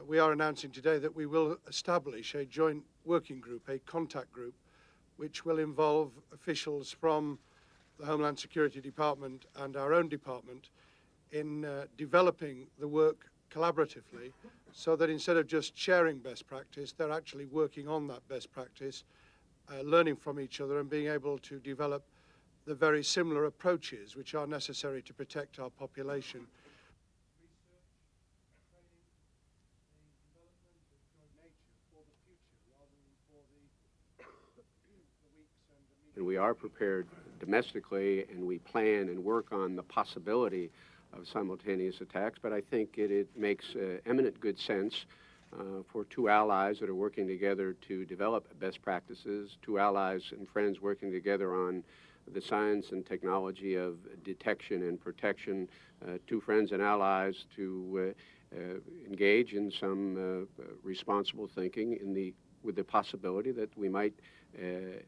we are announcing today that we will establish a joint working group, a contact group, which will involve officials from the Homeland Security Department and our own department in developing the work collaboratively, so that instead of just sharing best practice, they're actually working on that best practice, learning from each other and being able to develop the very similar approaches which are necessary to protect our population. And we are prepared domestically, and we plan and work on the possibility of simultaneous attacks, but I think it makes eminent good sense for two allies that are working together to develop best practices, two allies and friends working together on the science and technology of detection and protection, two friends and allies to engage in some responsible thinking with the possibility that we might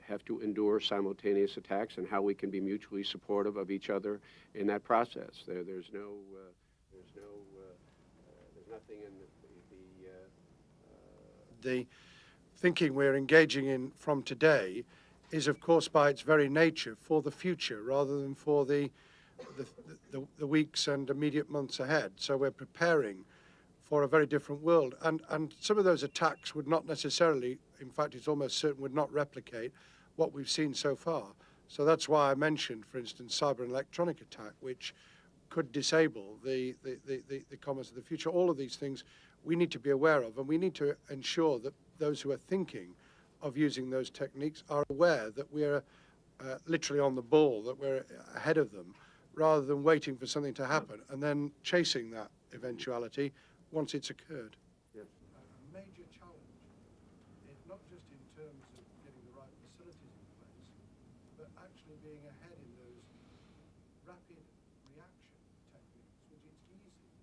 have to endure simultaneous attacks, and how we can be mutually supportive of each other in that process. There's nothing in the thinking we're engaging in from today is, of course, by its very nature for the future rather than for the weeks and immediate months ahead. So we're preparing for a very different world. And some of those attacks would not necessarily, in fact, it's almost certain, would not replicate what we've seen so far. So that's why I mentioned, for instance, cyber and electronic attack, which could disable the commerce of the future. All of these things we need to be aware of, and we need to ensure that those who are thinking of using those techniques are aware that we're literally on the ball, that we're ahead of them, rather than waiting for something to happen and then chasing that eventuality once it's occurred. Yes. A major challenge is not just in terms of getting the right facilities in place, but actually being ahead in those rapid